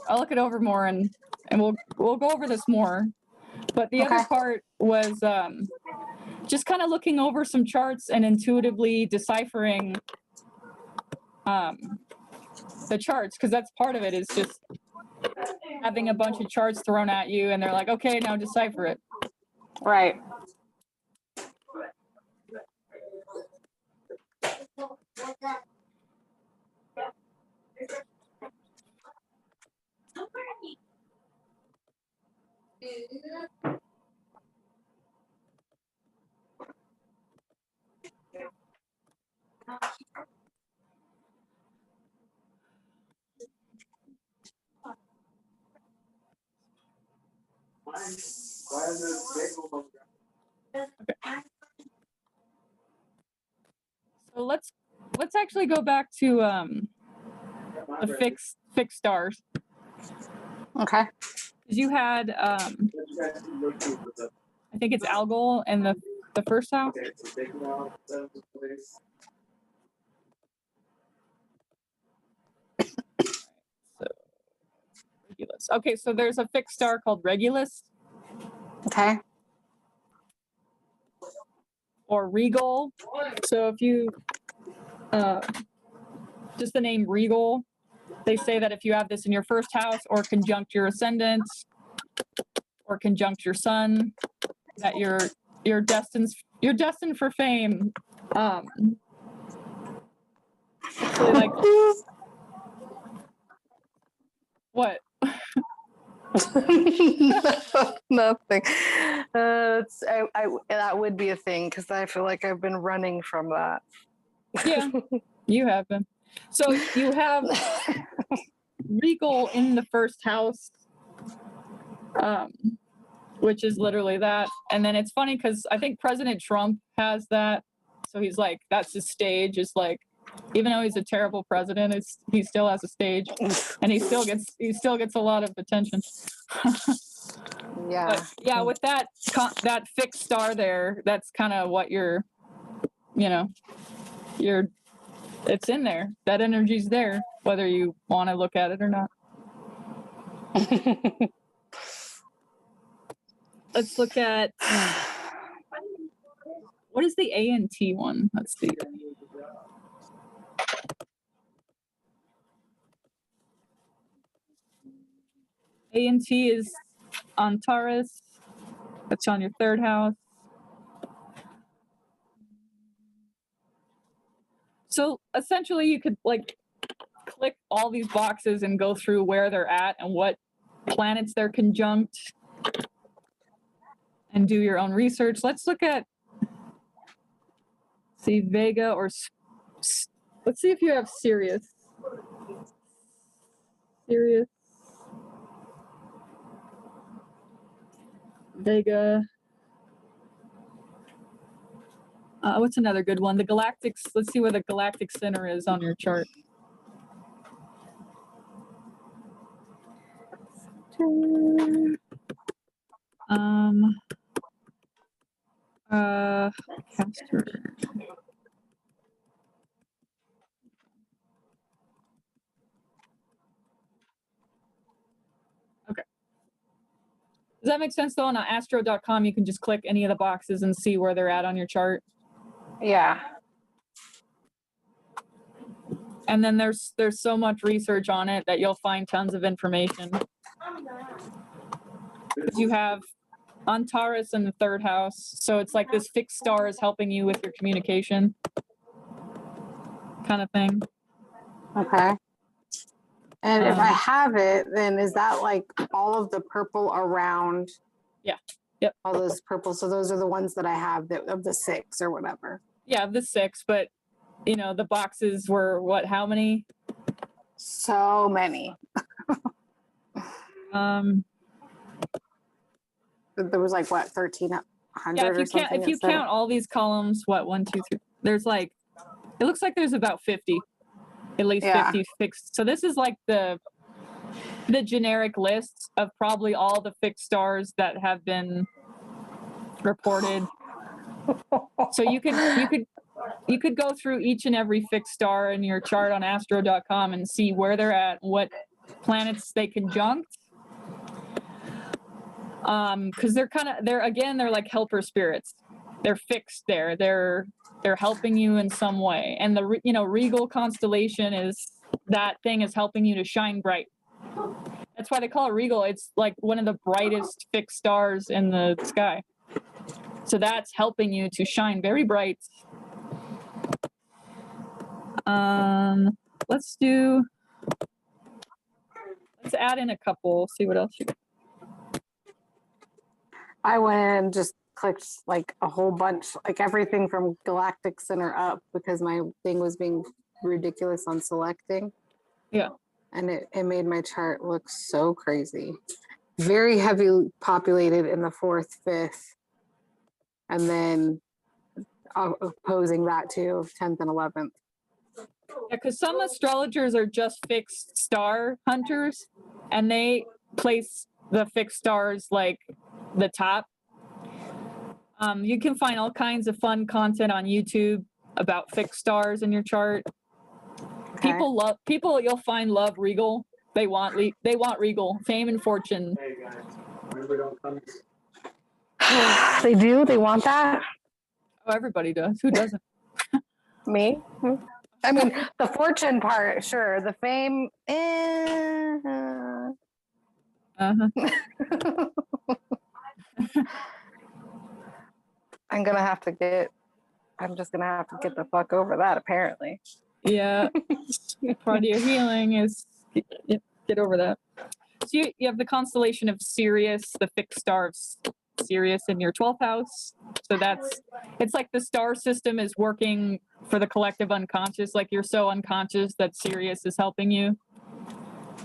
look it over more and we'll go over this more. But the Okay. other part was just kind of looking over some charts and intuitively deciphering the charts, because that's part of it, is just having a bunch of charts thrown at you and they're like, okay, now decipher it. Right. why is this bagel So let's actually go back to the fixed stars. Okay. Because you had I think it's Algol in the first house. So Regulus. Okay, so there's a fixed star called Regulus Okay. or Regal. So if you just the name Regal, they say that if you have this in your first house or conjunct your ascendant or conjunct your sun, that you're destined for fame. Actually, like what? Nothing. That would be a thing because I feel like I've been running from that. Yeah, you have been. So you have Regal in the first house, which is literally that. And then it's funny because I think President Trump has that. So he's like, that's his stage. Is like, even though he's a terrible president, he still has a stage, and he still gets a lot of attention. Yeah. But yeah, with that fixed star there, that's kind of what it's in there. That energy's there, whether you want to look at it or not. Let's look at what is the A and T one? Let's see. A and T is on Taurus. That's on your third house. So essentially you could like click all these boxes and go through where they're at and what planets they're conjunct and do your own research. Let's look at, see, Vega or, let's see if you have Sirius. Sirius. Vega. What's another good one? The galactics. Let's see where the galactic center is on your chart. Castor. Okay. Does that make sense though? On astro.com, you can just click any of the boxes and see where they're at on your chart. Yeah. And then there's so much research on it that you'll find tons of information. You have on Taurus in the third house, so it's like this fixed star is helping you with your communication kind of thing. Okay. And if I have it, then is that like all of the purple around? Yeah. Yep. All those purple. So those are the ones that I have of the 6 or whatever. Yeah, of the 6, but the boxes were what? How many? So many. There was like what, 1,300 yeah, or something? If you count all these columns, what, 1, 2, 3? There's like, it looks like there's about 50, at least 50 fixed. So this is like the generic list of probably all the fixed stars that have been reported. So you could go through each and every fixed star in your chart on astro.com and see where they're at, what planets they conjunct. Because they're like helper spirits. They're fixed there. They're helping you in some way. And the regal constellation is helping you to shine bright. That's why they call it regal. It's like one of the brightest fixed stars in the sky. So that's helping you to shine very bright. Let's add in a couple, see what else you got. I went and just clicked like a whole bunch, like everything from galactic center up, because my thing was being ridiculous on selecting. Yeah. And it made my chart look so crazy. Very heavily populated in the 4th, 5th. And then opposing that too, 10th and 11th. Yeah, because some astrologers are just fixed star hunters, and they place the fixed stars like the top. You can find all kinds of fun content on YouTube about fixed stars in your chart. Okay. People you'll find love regal. They want regal, fame and fortune. Hey guys, remember don't come. They do? They want that? Oh, everybody does. Who doesn't? Me? I mean, the fortune part, sure. The fame, Uh-huh. I'm just gonna have to get the fuck over that, apparently. Yeah. Part of your healing is get over that. So you have the constellation of Sirius, the fixed star of Sirius in your 12th house. So it's like the star system is working for the collective unconscious. Like you're so unconscious that Sirius is helping you.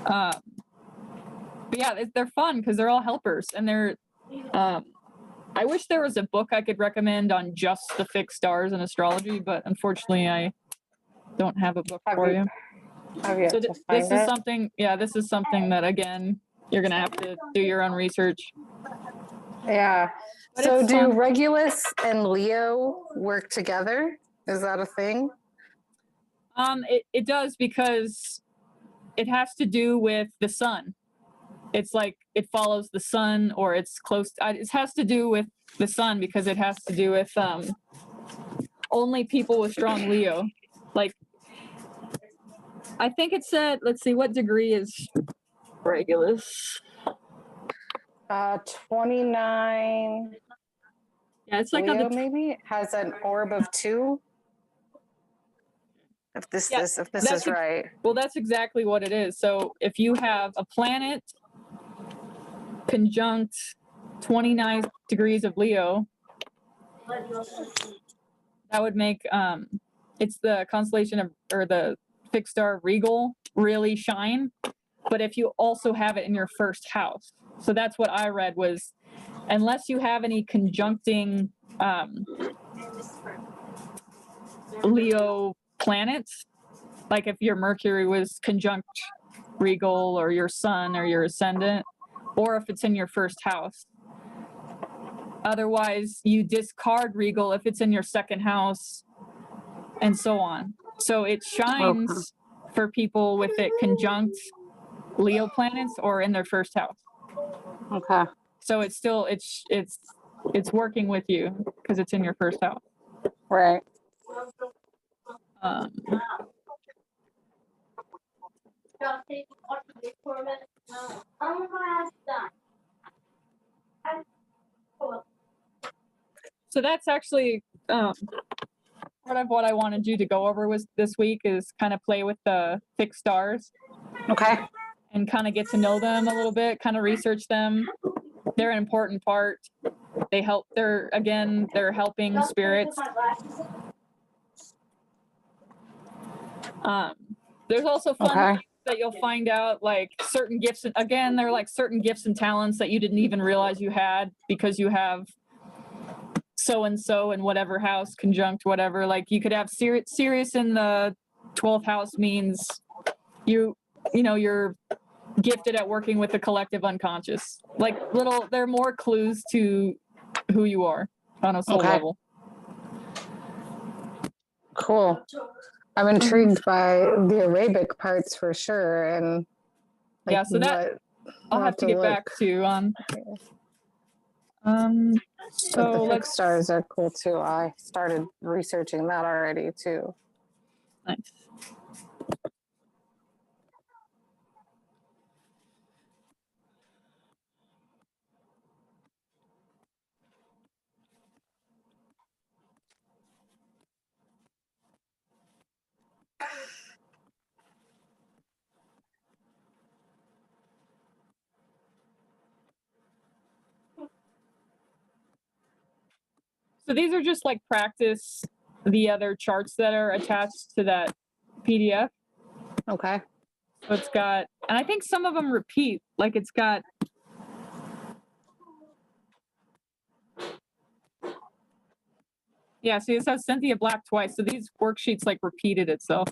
But yeah, they're fun because they're all helpers, and they're. I wish there was a book I could recommend on just the fixed stars in astrology, but unfortunately, I don't have a book for you. So this is something. Yeah, this is something that again you're gonna have to do your own research. Yeah. But So it's do fun. Regulus and Leo work together? Is that a thing? It does because it has to do with the sun. It's like it follows the sun, or it's close. It has to do with the sun because it has to do with only people with strong Leo. Like I think it said. Let's see, what degree is Regulus? 29. Yeah, it's like Leo on the maybe has an orb of 2. If this is right. Well, that's exactly what it is. So if you have a planet conjunct 29 degrees of Leo, that would make it's the constellation of, or the fixed star Regal really shine. But if you also have it in your first house, so that's what I read was, unless you have any conjuncting Leo planets, like if your Mercury was conjunct Regal or your Sun or your ascendant, or if it's in your first house. Otherwise, you discard Regal if it's in your second house, and so on. So it shines for people with it conjunct Leo planets or in their first house. Okay. So it's still it's working with you because it's in your first house. Right. So that's actually part of what I wanted you to go over was this week is kind of play with the fixed stars. Okay. And kind of get to know them a little bit, kind of research them. They're an important part. They're helping spirits. There's also fun things that you'll find out, like certain gifts. Again, they're like certain gifts and talents that you didn't even realize you had because you have so-and-so in whatever house, conjunct whatever. Like you could have Sirius in the 12th house means you're gifted at working with the collective unconscious. Like there are more clues to who you are on a soul level. Cool. I'm intrigued by the Arabic parts for sure. And yeah, so that I'll have to get back to on. So the fixed stars are cool too. I started researching that already too. Nice. So these are just like practice the other charts that are attached to that PDF. Okay. So it's got, and I think some of them repeat, like it's got Yeah, see, it says Cynthia Black twice, so these worksheets like repeated itself.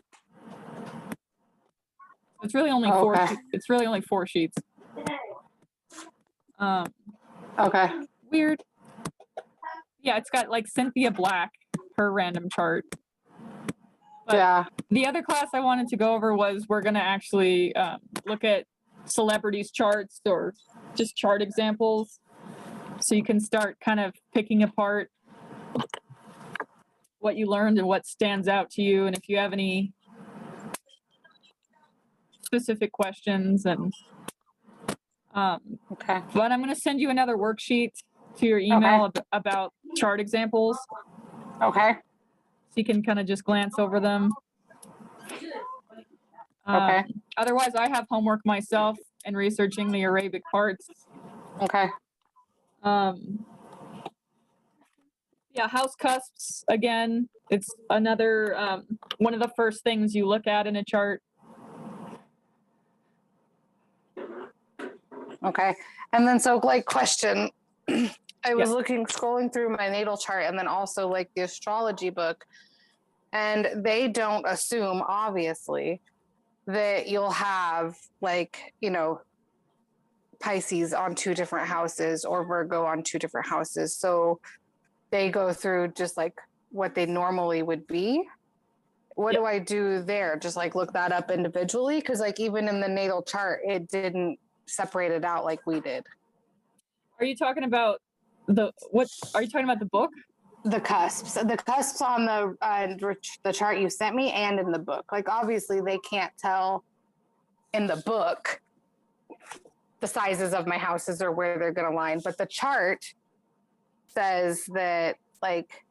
It's really only four. Okay. It's really only 4 sheets. Okay. Weird. Yeah, it's got like Cynthia Black, her random chart. But Yeah. the other class I wanted to go over was we're going to actually look at celebrities' charts or just chart examples. So you can start kind of picking apart what you learned and what stands out to you. And if you have any specific questions and Okay. but I'm going to send you another worksheet to your email about chart examples. Okay. So you can kind of just glance over them. Okay. Otherwise, I have homework myself in researching the Arabic parts. Okay. Yeah, house cusps, again, it's another, one of the first things you look at in a chart. Okay. And then so like question, I was Yeah. scrolling through my natal chart and then also like the astrology book, and they don't assume obviously that you'll have like, you know, Pisces on 2 different houses or Virgo on 2 different houses. So they go through just like what they normally would be. What do I do there? Just like look that up individually? Because like even in the natal chart, it didn't separate it out like we did. Are you talking about are you talking about the book? The cusps on the chart you sent me and in the book. Like obviously they can't tell in the book the sizes of my houses or where they're going to line, but the chart says that like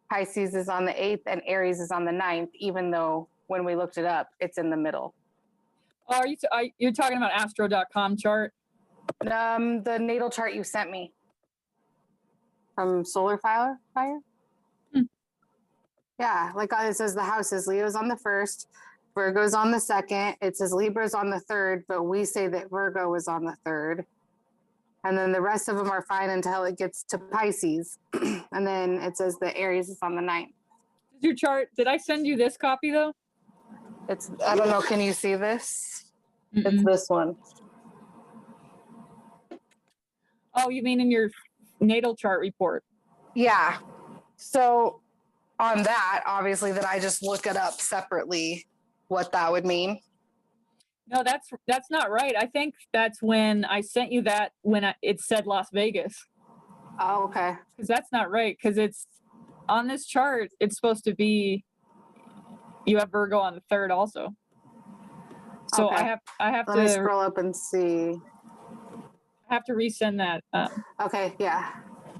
Pisces is on the 8th and Aries is on the 9th, even though when we looked it up, it's in the middle. Oh, you're talking about astro.com chart? The natal chart you sent me from Solar Fire. Yeah, like it says the houses, Leo's on the 1st, Virgo's on the 2nd. It says Libra's on the 3rd, but we say that Virgo is on the 3rd. And then the rest of them are fine until it gets to Pisces. And then it says that Aries is on the 9th. Your chart, did I send you this copy though? I don't know, can you see this? Mm-mm. It's this one. Oh, you mean in your natal chart report? Yeah. So on that, obviously, that I just look it up separately, what that would mean. No, that's not right. I think that's when I sent you that when it said Las Vegas. Oh, okay. Because that's not right. Because it's on this chart, it's supposed to be you have Virgo on the 3rd also. So Okay. I have Let to me scroll up and see. I have to resend that. Okay. Yeah.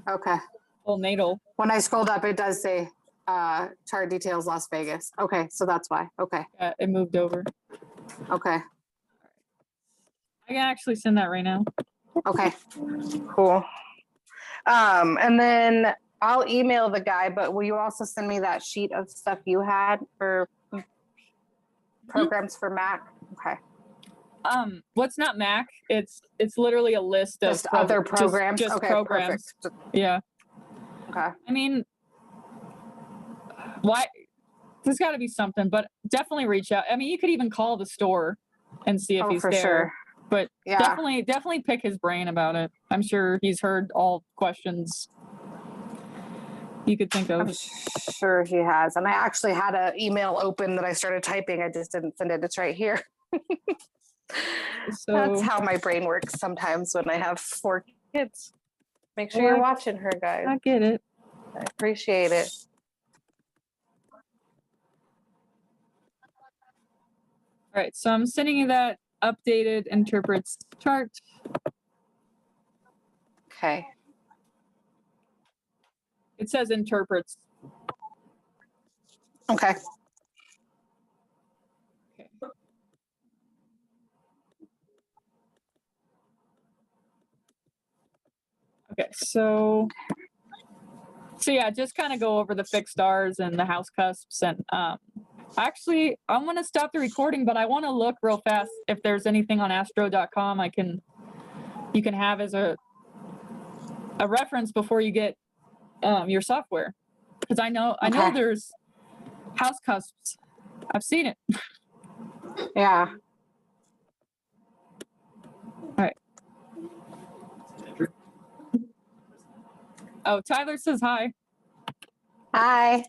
Okay. Full natal. When I scrolled up, it does say chart details Las Vegas. Okay, so that's why. Okay. It moved over. Okay. I can actually send that right now. Okay. Cool. And then I'll email the guy, but will you also send me that sheet of stuff you had for programs for Mac? Okay. What's not Mac? It's literally a list of just other programs. Just okay, programs. perfect. Yeah. Okay. I mean, why? There's got to be something, but definitely reach out. I mean, you could even call the store and see if he's for there. Sure. But yeah. definitely pick his brain about it. I'm sure he's heard all questions you could think of. I'm sure he has. And I actually had an email open that I started typing. I just didn't send it. It's right here. So that's how my brain works sometimes when I have 4 kids. Make sure you're watching her, guys. I get it. I appreciate it. All right, so I'm sending you that updated interprets chart. Okay. It says interprets. Okay. Okay, so yeah, just kind of go over the fixed stars and the house cusps. And actually, I'm going to stop the recording, but I want to look real fast if there's anything on astro.com you can have as a reference before you get your software. Because I know Okay. there's house cusps. I've seen it. Yeah. Oh, Tyler says hi. Hi.